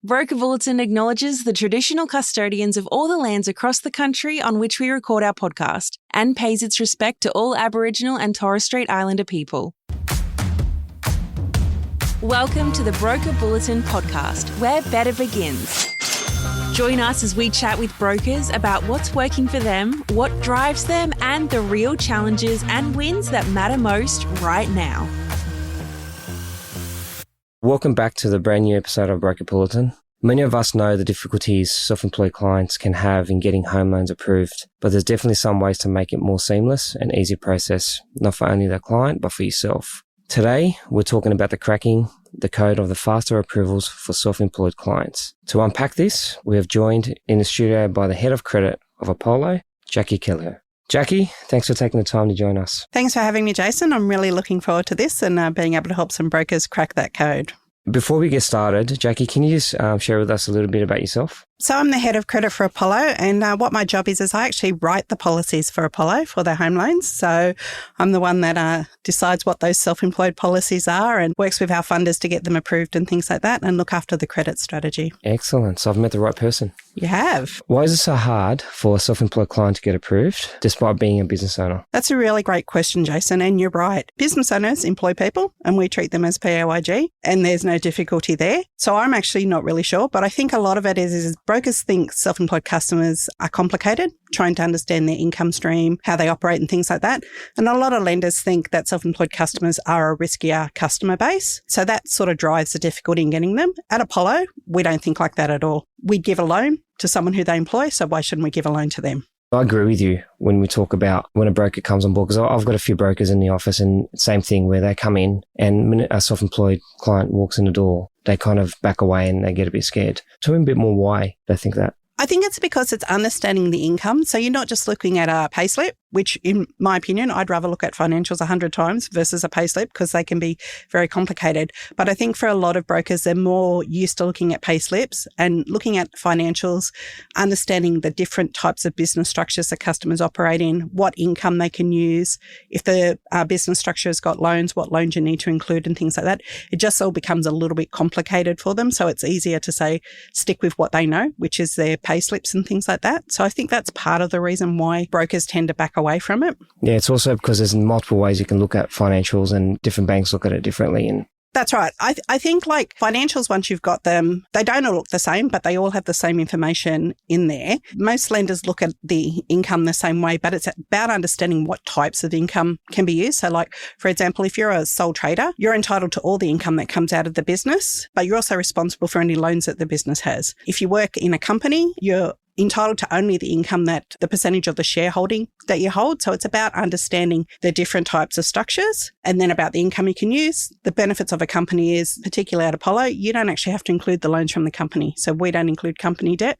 Broker Bulletin acknowledges the traditional custodians of all the lands across the country on which we record our podcast and pays its respect to all Aboriginal and Torres Strait Islander people. Welcome to the Broker Bulletin podcast, where better begins. Join us as we chat with brokers about what's working for them, what drives them, and the real challenges and wins that matter most right now. Welcome back to the brand new episode of Broker Bulletin. Many of us know the difficulties self-employed clients can have in getting home loans approved, but there's definitely some ways to make it more seamless and easy process, not for only the client, but for yourself. Today, we're talking about cracking the code of the faster approvals for self-employed clients. To unpack this, we have joined in the studio by the head of credit of Apollo, Jacqui Kelleher. Jacqui, thanks for taking the time to join us. Thanks for having me, Jason. I'm really looking forward to this and being able to help some brokers crack that code. Before we get started, Jacqui, can you just share with us a little bit about yourself? So I'm the head of credit for Apollo, and what my job is I actually write the policies for Apollo for their home loans. So I'm the one that decides what those self-employed policies are and works with our funders to get them approved and things like that and look after the credit strategy. Excellent. So I've met the right person. You have. Why is it so hard for a self-employed client to get approved despite being a business owner? That's a really great question, Jason, and you're right. Business owners employ people and we treat them as PAYG, and there's no difficulty there. So I'm actually not really sure, but I think a lot of it is brokers think self-employed customers are complicated, trying to understand their income stream, how they operate and things like that. And a lot of lenders think that self-employed customers are a riskier customer base. So that sort of drives the difficulty in getting them. At Apollo, we don't think like that at all. We'd give a loan to someone who they employ, so why shouldn't we give a loan to them? I agree with you when we talk about when a broker comes on board, because I've got a few brokers in the office and same thing where they come in and when a self-employed client walks in the door, they kind of back away and they get a bit scared. Tell me a bit more why they think that. I think it's because it's understanding the income. So you're not just looking at a payslip, which in my opinion, I'd rather look at financials 100 times versus a payslip because they can be very complicated. But I think for a lot of brokers, they're more used to looking at payslips and looking at financials, understanding the different types of business structures that customers operate in, what income they can use. If the business structure has got loans, what loans you need to include and things like that. It just all becomes a little bit complicated for them. So it's easier to say, stick with what they know, which is their payslips and things like that. So I think that's part of the reason why brokers tend to back away from it. Yeah, it's also because there's multiple ways you can look at financials and different banks look at it differently. And that's right. I think like financials, once you've got them, they don't all look the same, but they all have the same information in there. Most lenders look at the income the same way, but it's about understanding what types of income can be used. So like, for example, if you're a sole trader, you're entitled to all the income that comes out of the business, but you're also responsible for any loans that the business has. If you work in a company, you're entitled to only the income that the percentage of the shareholding that you hold. So it's about understanding the different types of structures and then about the income you can use. The benefits of a company is, particularly at Apollo, you don't actually have to include the loans from the company. So we don't include company debt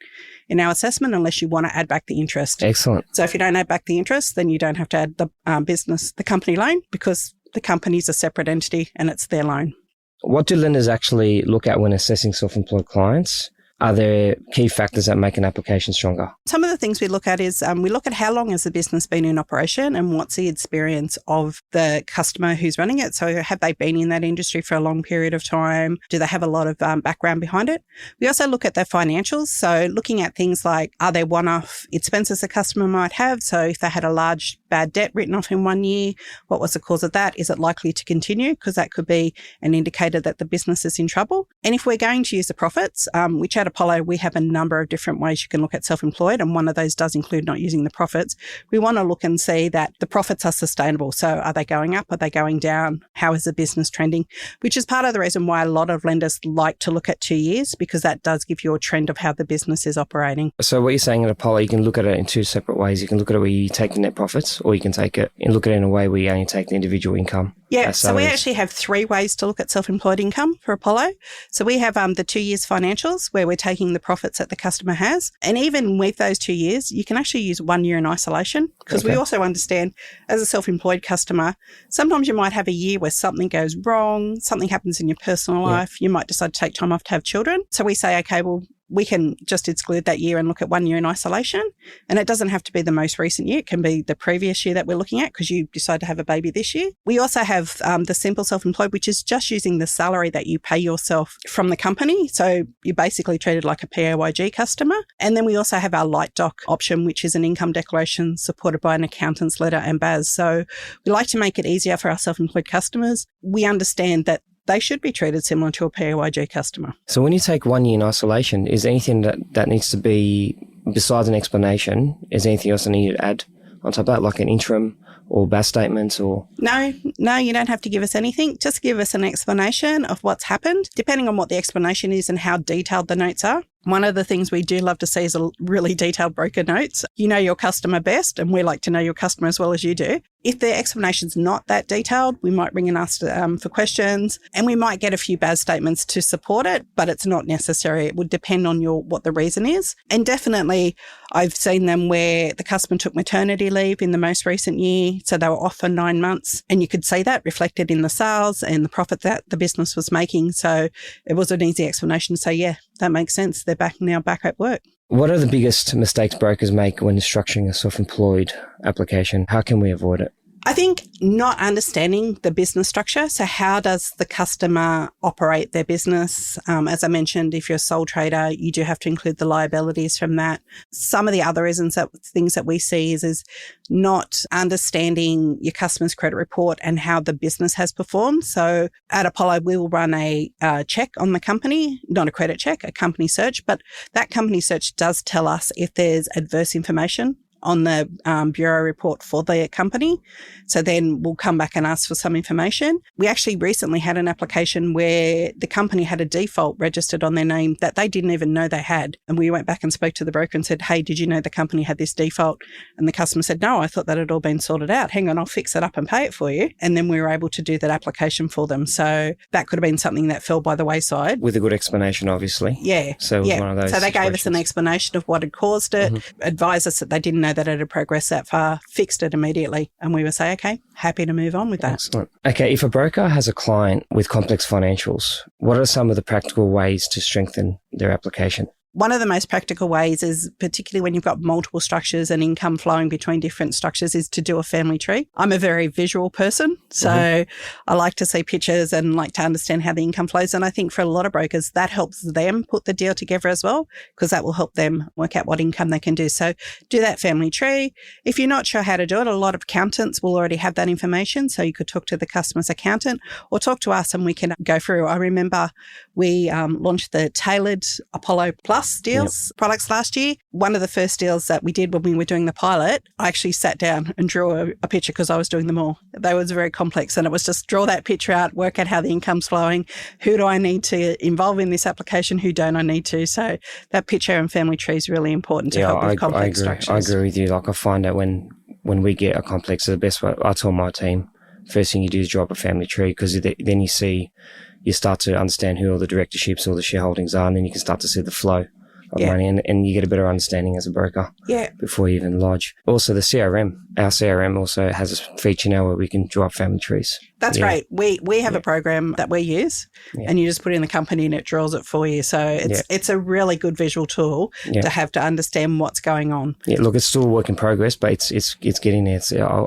in our assessment unless you want to add back the interest. Excellent. So if you don't add back the interest, then you don't have to add the company loan because the company's a separate entity and it's their loan. What do lenders actually look at when assessing self-employed clients? Are there key factors that make an application stronger? Some of the things we look at is we look at how long has the business been in operation and what's the experience of the customer who's running it. So have they been in that industry for a long period of time? Do they have a lot of background behind it? We also look at their financials. So looking at things like, are there one-off expenses the customer might have? So if they had a large bad debt written off in 1 year, what was the cause of that? Is it likely to continue? Because that could be an indicator that the business is in trouble. And if we're going to use the profits, which at Apollo, we have a number of different ways you can look at self-employed, and one of those does include not using the profits. We want to look and see that the profits are sustainable. So are they going up? Are they going down? How is the business trending? Which is part of the reason why a lot of lenders like to look at 2 years, because that does give you a trend of how the business is operating. So what you're saying at Apollo, you can look at it in two separate ways. You can look at it where you take the net profits, or you can take it and look at it in a way where you only take the individual income. Yeah, so we actually have 3 ways to look at self-employed income for Apollo. So we have the 2 years financials where we're taking the profits that the customer has. And even with those 2 years, you can actually use 1 year in isolation because we also understand as a self-employed customer, sometimes you might have a year where something goes wrong, something happens in your personal life. You might decide to take time off to have children. So we say, okay, well, we can just exclude that year and look at 1 year in isolation. And it doesn't have to be the most recent year. It can be the previous year that we're looking at because you decide to have a baby this year. We also have the simple self-employed, which is just using the salary that you pay yourself from the company. So you're basically treated like a PAYG customer. And then we also have our light doc option, which is an income declaration supported by an accountant's letter and BAS. So we like to make it easier for our self-employed customers. We understand that they should be treated similar to a PAYG customer. So when you take 1 year in isolation, is there anything that needs to be, besides an explanation, is there anything else I need to add on top of that, like an interim or BAS statements or? No, you don't have to give us anything. Just give us an explanation of what's happened, depending on what the explanation is and how detailed the notes are. One of the things we do love to see is a really detailed broker notes. You know your customer best, and we like to know your customer as well as you do. If the explanation's not that detailed, we might ring and ask for questions, and we might get a few BAS statements to support it, but it's not necessary. It would depend on what the reason is. And definitely, I've seen them where the customer took maternity leave in the most recent year, so they were off for 9 months, and you could see that reflected in the sales and the profit that the business was making. So it was an easy explanation to say, yeah, that makes sense. They're back at work. What are the biggest mistakes brokers make when structuring a self-employed application? How can we avoid it? I think not understanding the business structure. So how does the customer operate their business? As I mentioned, if you're a sole trader, you do have to include the liabilities from that. Some of the other things that we see is not understanding your customer's credit report and how the business has performed. So at Apollo, we will run a check on the company, not a credit check, a company search, but that company search does tell us if there's adverse information on the bureau report for the company. So then we'll come back and ask for some information. We actually recently had an application where the company had a default registered on their name that they didn't even know they had. And we went back and spoke to the broker and said, hey, did you know the company had this default? And the customer said, no, I thought that had all been sorted out. Hang on, I'll fix it up and pay it for you. And then we were able to do that application for them. So that could have been something that fell by the wayside. With a good explanation, obviously. Yeah. So it was one of those So they gave situations. us an explanation of what had caused it, advised us that they didn't know that it had progressed that far, fixed it immediately. And we would say, okay, happy to move on with that. Excellent. Okay, if a broker has a client with complex financials, what are some of the practical ways to strengthen their application? One of the most practical ways is, particularly when you've got multiple structures and income flowing between different structures, is to do a family tree. I'm a very visual person, so I like to see pictures and like to understand how the income flows. And I think for a lot of brokers, that helps them put the deal together as well, because that will help them work out what income they can do. So do that family tree. If you're not sure how to do it, a lot of accountants will already have that information. So you could talk to the customer's accountant or talk to us and we can go through. I remember we launched the tailored Apollo Plus deals products last year. One of the first deals that we did when we were doing the pilot, I actually sat down and drew a picture because I was doing them all. They was very complex and it was just draw that picture out, work out how the income's flowing, who do I need to involve in this application, who don't I need to. So that picture and family tree is really important to help with complex structures. I agree with you. Like I find that when we get a complex, the best way, I tell my team, first thing you do is draw up a family tree because then you start to understand who all the directorships or the shareholdings are, and then you can start to see the flow of money and you get a better understanding as a broker before you even lodge. Also the CRM, our CRM also has a feature now where we can draw up family trees. That's great. We have a program that we use and you just put in the company and it draws it for you. So it's a really good visual tool to have to understand what's going on. Yeah, look, it's still a work in progress, but it's getting there.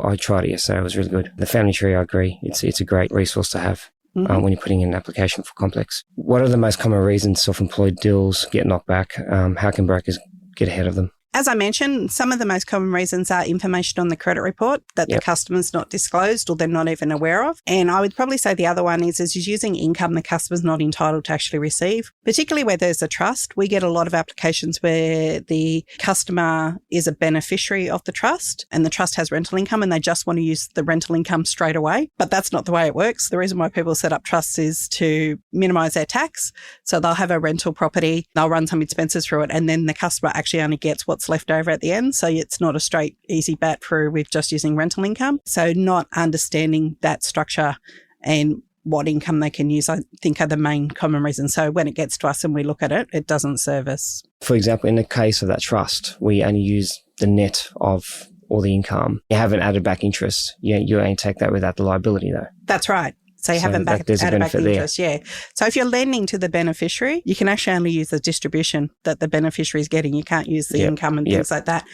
I tried it yesterday. It was really good. The family tree, I agree. It's a great resource to have. When you're putting in an application for complex. What are the most common reasons self-employed deals get knocked back? How can brokers get ahead of them? As I mentioned, some of the most common reasons are information on the credit report that the customer's not disclosed or they're not even aware of. And I would probably say the other one is using income the customer's not entitled to actually receive, particularly where there's a trust. We get a lot of applications where the customer is a beneficiary of the trust and the trust has rental income and they just want to use the rental income straight away. But that's not the way it works. The reason why people set up trusts is to minimise their tax. So they'll have a rental property, they'll run some expenses through it, and then the customer actually only gets what's left over at the end. So it's not a straight, easy bat through with just using rental income. So not understanding that structure and what income they can use, I think, are the main common reasons. So when it gets to us and we look at it, it doesn't serve us. For example, in the case of that trust, we only use the net of all the income. You haven't added back interest. You only take that without the liability though. That's right. So you haven't added back the interest. There. Yeah. So if you're lending to the beneficiary, you can actually only use the distribution that the beneficiary is getting. You can't use the income and things like that.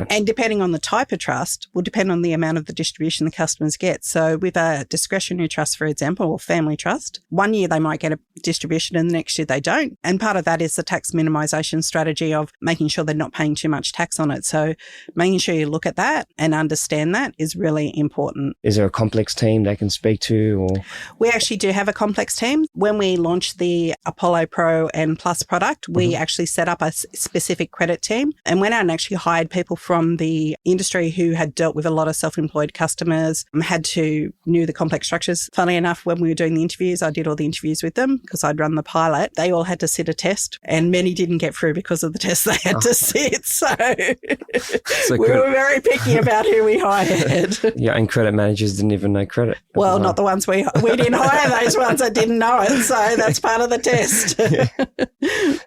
And depending on the type of trust will depend on the amount of the distribution the customers get. So with a discretionary trust, for example, or family trust, 1 year they might get a distribution and the next year they don't. And part of that is the tax minimisation strategy of making sure they're not paying too much tax on it. So making sure you look at that and understand that is really important. Is there a complex team they can speak to? Or we actually do have a complex team. When we launched the Apollo Pro and Plus product, we actually set up a specific credit team and went out and actually hired people from the industry who had dealt with a lot of self-employed customers, knew the complex structures. Funnily enough, when we were doing the interviews, I did all the interviews with them because I'd run the pilot. They all had to sit a test and many didn't get through because of the test they had to sit. So we were very picky about who we hired. Yeah, and credit managers didn't even know credit. Well, not the ones we didn't hire those ones that didn't know it. So that's part of the test.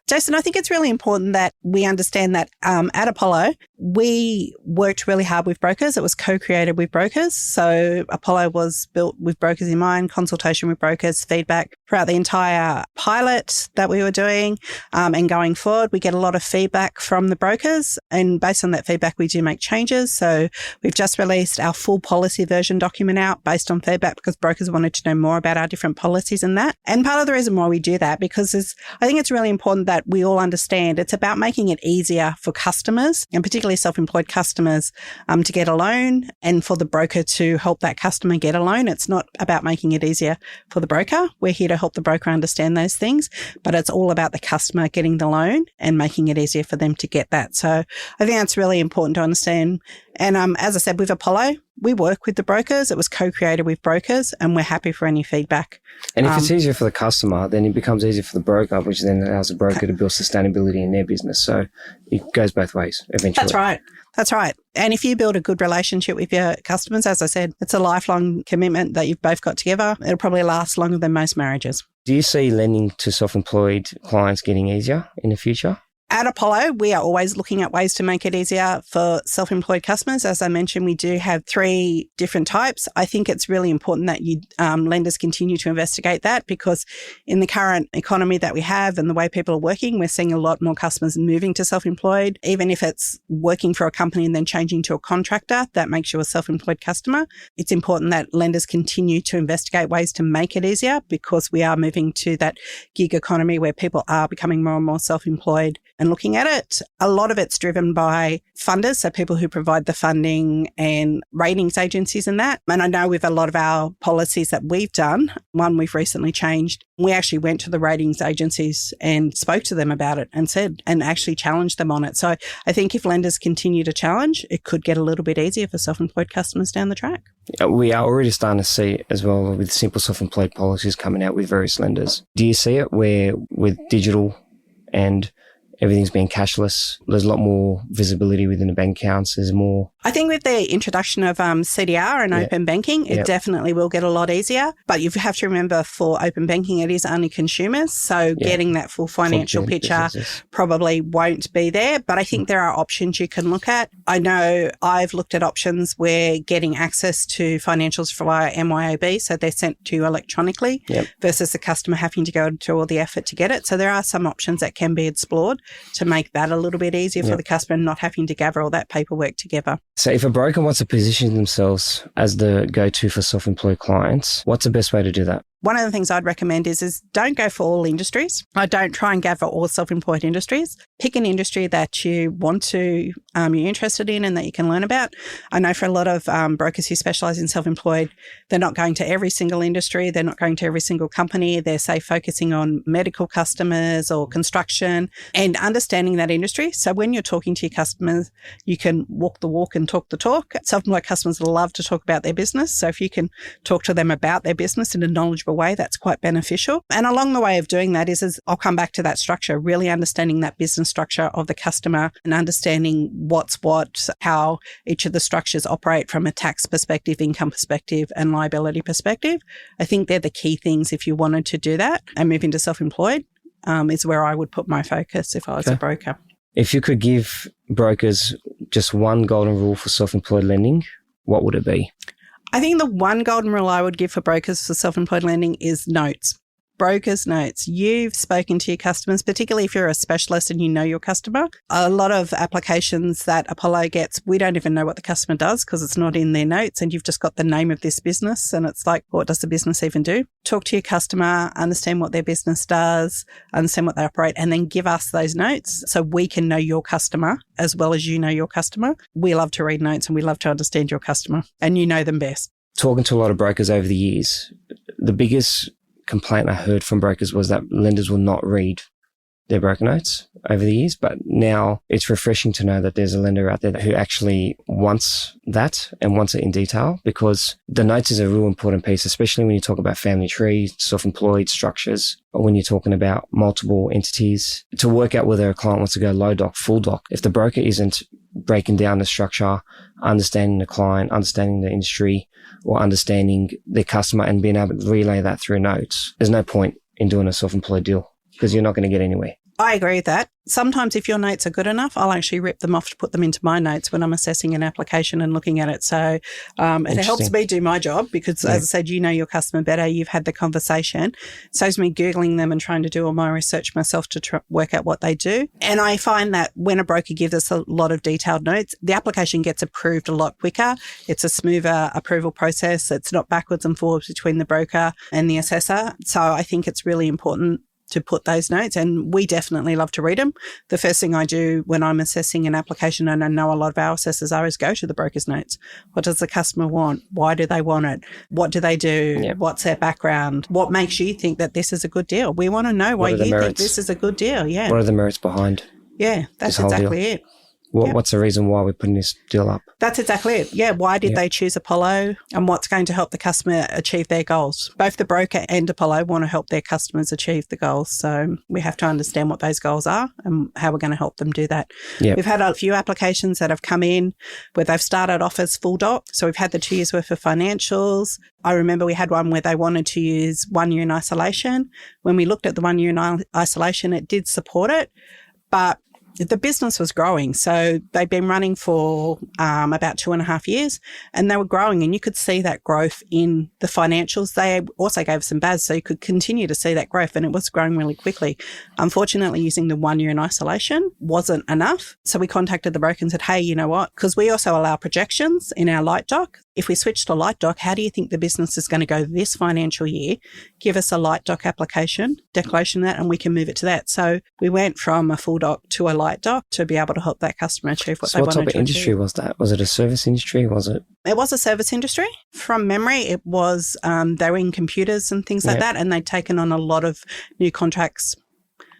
Jason, I think it's really important that we understand that at Apollo, we worked really hard with brokers. It was co-created with brokers. So Apollo was built with brokers in mind, consultation with brokers, feedback throughout the entire pilot that we were doing. And going forward, we get a lot of feedback from the brokers. And based on that feedback, we do make changes. So we've just released our full policy version document out based on feedback because brokers wanted to know more about our different policies and that. And part of the reason why we do that, because I think it's really important that we all understand it's about making it easier for customers and particularly self-employed customers to get a loan and for the broker to help that customer get a loan. It's not about making it easier for the broker. We're here to help the broker understand those things, but it's all about the customer getting the loan and making it easier for them to get that. So I think that's really important to understand. And as I said, with Apollo, we work with the brokers. It was co-created with brokers and we're happy for any feedback. And if it's easier for the customer, then it becomes easier for the broker, which then allows the broker to build sustainability in their business. So it goes both ways eventually. That's right. And if you build a good relationship with your customers, as I said, it's a lifelong commitment that you've both got together. It'll probably last longer than most marriages. Do you see lending to self-employed clients getting easier in the future? At Apollo, we are always looking at ways to make it easier for self-employed customers. As I mentioned, we do have 3 different types. I think it's really important that lenders continue to investigate that because in the current economy that we have and the way people are working, we're seeing a lot more customers moving to self-employed. Even if it's working for a company and then changing to a contractor, that makes you a self-employed customer. It's important that lenders continue to investigate ways to make it easier because we are moving to that gig economy where people are becoming more and more self-employed. And looking at it, a lot of it's driven by funders, so people who provide the funding and ratings agencies and that. And I know with a lot of our policies that we've done, one we've recently changed, we actually went to the ratings agencies and spoke to them about it and actually challenged them on it. So I think if lenders continue to challenge, it could get a little bit easier for self-employed customers down the track. We are already starting to see it as well with simple self-employed policies coming out with various lenders. Do you see it where with digital and everything's being cashless, there's a lot more visibility within the bank accounts, there's more? I think with the introduction of CDR and open banking, it definitely will get a lot easier. But you have to remember for open banking, it is only consumers. So getting that full financial picture probably won't be there. But I think there are options you can look at. I know I've looked at options where getting access to financials via MYOB, so they're sent to you electronically versus the customer having to go to all the effort to get it. So there are some options that can be explored to make that a little bit easier for the customer and not having to gather all that paperwork together. So if a broker wants to position themselves as the go-to for self-employed clients, what's the best way to do that? One of the things I'd recommend is don't go for all industries. I don't try and gather all self-employed industries. Pick an industry that you want to, you're interested in and that you can learn about. I know for a lot of brokers who specialise in self-employed, they're not going to every single industry. They're not going to every single company. They're, say, focusing on medical customers or construction and understanding that industry. So when you're talking to your customers, you can walk the walk and talk the talk. Self-employed customers love to talk about their business. So if you can talk to them about their business in a knowledgeable way, that's quite beneficial. And along the way of doing that is I'll come back to that structure, really understanding that business structure of the customer and understanding what's what, how each of the structures operate from a tax perspective, income perspective, and liability perspective. I think they're the key things if you wanted to do that and move into self-employed is where I would put my focus if I was a broker. If you could give brokers just one golden rule for self-employed lending, what would it be? I think the one golden rule I would give for brokers for self-employed lending is notes. Brokers' notes. You've spoken to your customers, particularly if you're a specialist and you know your customer. A lot of applications that Apollo gets, we don't even know what the customer does because it's not in their notes, and you've just got the name of this business, and it's like, what does the business even do? Talk to your customer, understand what their business does, understand what they operate, and then give us those notes so we can know your customer as well as you know your customer. We love to read notes and we love to understand your customer, and you know them best. Talking to a lot of brokers over the years, the biggest complaint I heard from brokers was that lenders will not read their broker notes over the years. But now it's refreshing to know that there's a lender out there who actually wants that and wants it in detail, because the notes is a real important piece, especially when you talk about family trees, self-employed structures, or when you're talking about multiple entities, to work out whether a client wants to go low doc, full doc. If the broker isn't breaking down the structure, understanding the client, understanding the industry, or understanding the customer and being able to relay that through notes, there's no point in doing a self-employed deal because you're not going to get anywhere. I agree with that. Sometimes if your notes are good enough, I'll actually rip them off to put them into my notes when I'm assessing an application and looking at it. So it helps me do my job because, as I said, you know your customer better. You've had the conversation. It saves me Googling them and trying to do all my research myself to work out what they do. And I find that when a broker gives us a lot of detailed notes, the application gets approved a lot quicker. It's a smoother approval process. It's not backwards and forwards between the broker and the assessor. So I think it's really important to put those notes, and we definitely love to read them. The first thing I do when I'm assessing an application, and I know a lot of our assessors are, is go to the broker's notes. What does the customer want? Why do they want it? What do they do? Yep. What's their background? What makes you think that this is a good deal? We want to know why you think this is a good deal. Yeah. What are the merits behind? Yeah, that's exactly it. What's the reason why we're putting this deal up? That's exactly it. Yeah. Why did they choose Apollo, and what's going to help the customer achieve their goals? Both the broker and Apollo want to help their customers achieve the goals. So we have to understand what those goals are and how we're going to help them do that. Yep. We've had a few applications that have come in where they've started off as full doc. So we've had the 2 years worth of financials. I remember we had one where they wanted to use 1 year in isolation. When we looked at the 1 year in isolation, it did support it, but the business was growing. So they'd been running for about 2.5 years, and they were growing, and you could see that growth in the financials. They also gave some BAS, so you could continue to see that growth, and it was growing really quickly. Unfortunately, using the 1 year in isolation wasn't enough. So we contacted the broker and said, hey, you know what? Because we also allow projections in our light doc. If we switch to light doc, how do you think the business is going to go this financial year? Give us a light doc application, declaration of that, and we can move it to that. So we went from a full doc to a light doc to be able to help that customer achieve what they wanted to achieve. What type of industry was that? Was it a service industry? Was it? It was a service industry. From memory, it was, they were in computers and things like that, and they'd taken on a lot of new contracts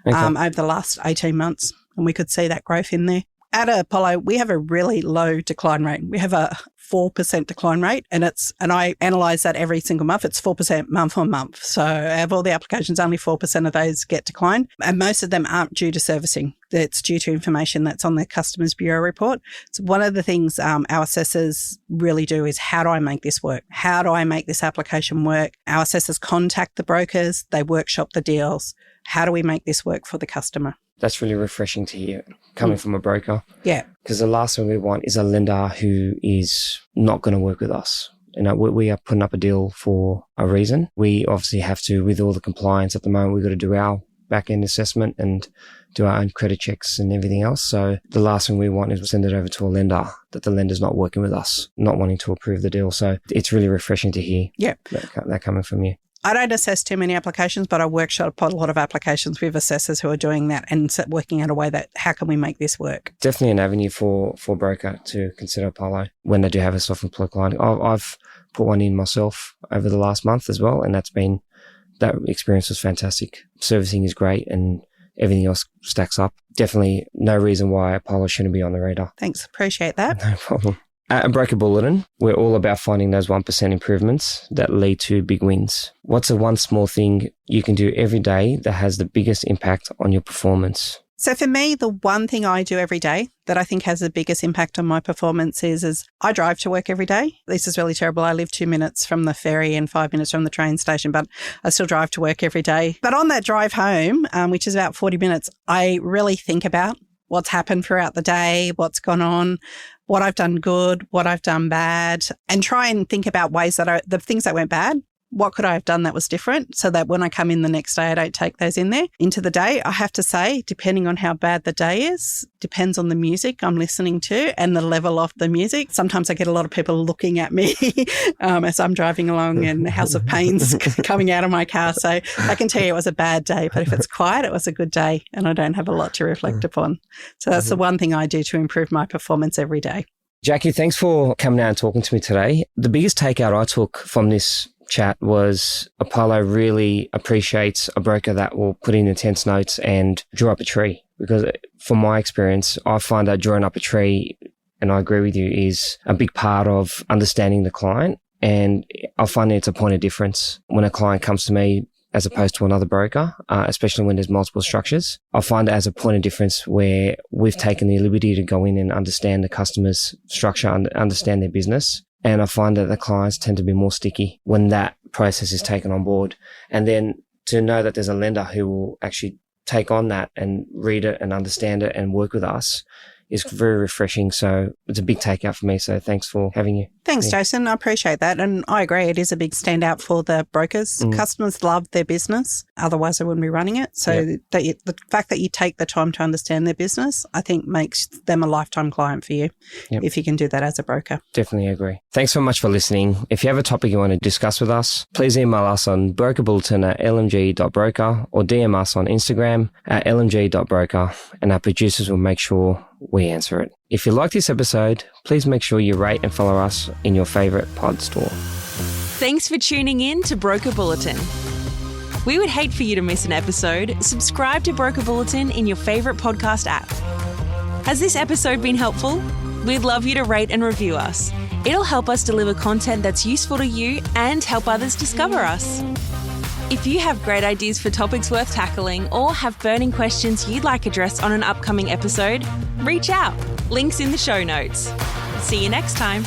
over the last 18 months, and we could see that growth in there. At Apollo, we have a really low decline rate. We have a 4% decline rate, and I analyse that every single month. It's 4% month on month. So out of all the applications, only 4% of those get declined, and most of them aren't due to servicing. It's due to information that's on the Customs Bureau report. So one of the things our assessors really do is, how do I make this work? How do I make this application work? Our assessors contact the brokers. They workshop the deals. How do we make this work for the customer? That's really refreshing to hear coming from a broker. Yeah. Because the last thing we want is a lender who is not going to work with us. You know, we are putting up a deal for a reason. We obviously have to, with all the compliance at the moment, we've got to do our back-end assessment and do our own credit checks and everything else. So the last thing we want is to send it over to a lender that the lender's not working with us, not wanting to approve the deal. So it's really refreshing to hear that coming from you. I don't assess too many applications, but I workshop a lot of applications with assessors who are doing that and working out a way that, how can we make this work? Definitely an avenue for a broker to consider Apollo when they do have a self-employed client. I've put one in myself over the last month as well, and that experience was fantastic. Servicing is great and everything else stacks up. Definitely no reason why Apollo shouldn't be on the radar. Thanks. Appreciate that. No problem. At Broker Bulletin, we're all about finding those 1% improvements that lead to big wins. What's the one small thing you can do every day that has the biggest impact on your performance? So for me, the one thing I do every day that I think has the biggest impact on my performance is I drive to work every day. This is really terrible. I live 2 minutes from the ferry and 5 minutes from the train station, but I still drive to work every day. But on that drive home, which is about 40 minutes, I really think about what's happened throughout the day, what's gone on, what I've done good, what I've done bad, and try and think about ways that the things that went bad, what could I have done that was different, so that when I come in the next day, I don't take those into the day. I have to say, depending on how bad the day is, depends on the music I'm listening to and the level of the music. Sometimes I get a lot of people looking at me as I'm driving along and House of Pain's coming out of my car. So I can tell you it was a bad day, but if it's quiet, it was a good day and I don't have a lot to reflect upon. So that's the one thing I do to improve my performance every day. Jacqui, thanks for coming out and talking to me today. The biggest takeout I took from this chat was Apollo really appreciates a broker that will put in intense notes and draw up a tree. Because from my experience, I find that drawing up a tree, and I agree with you, is a big part of understanding the client. And I find it's a point of difference when a client comes to me as opposed to another broker, especially when there's multiple structures. I find it as a point of difference where we've taken the liberty to go in and understand the customer's structure and understand their business. And I find that the clients tend to be more sticky when that process is taken on board. And then to know that there's a lender who will actually take on that and read it and understand it and work with us is very refreshing. So it's a big takeout for me. So thanks for having you. Thanks, Jason. I appreciate that. And I agree. It is a big standout for the brokers. Customers love their business. Otherwise, they wouldn't be running it. So the fact that you take the time to understand their business, I think makes them a lifetime client for you if you can do that as a broker. Definitely agree. Thanks so much for listening. If you have a topic you want to discuss with us, please email us on brokerbulletin@lmg.broker or DM us on Instagram @lmg.broker, and our producers will make sure we answer it. If you like this episode, please make sure you rate and follow us in your favourite pod store. Thanks for tuning in to Broker Bulletin. We would hate for you to miss an episode. Subscribe to Broker Bulletin in your favourite podcast app. Has this episode been helpful? We'd love you to rate and review us. It'll help us deliver content that's useful to you and help others discover us. If you have great ideas for topics worth tackling or have burning questions you'd like addressed on an upcoming episode, reach out. Links in the show notes. See you next time.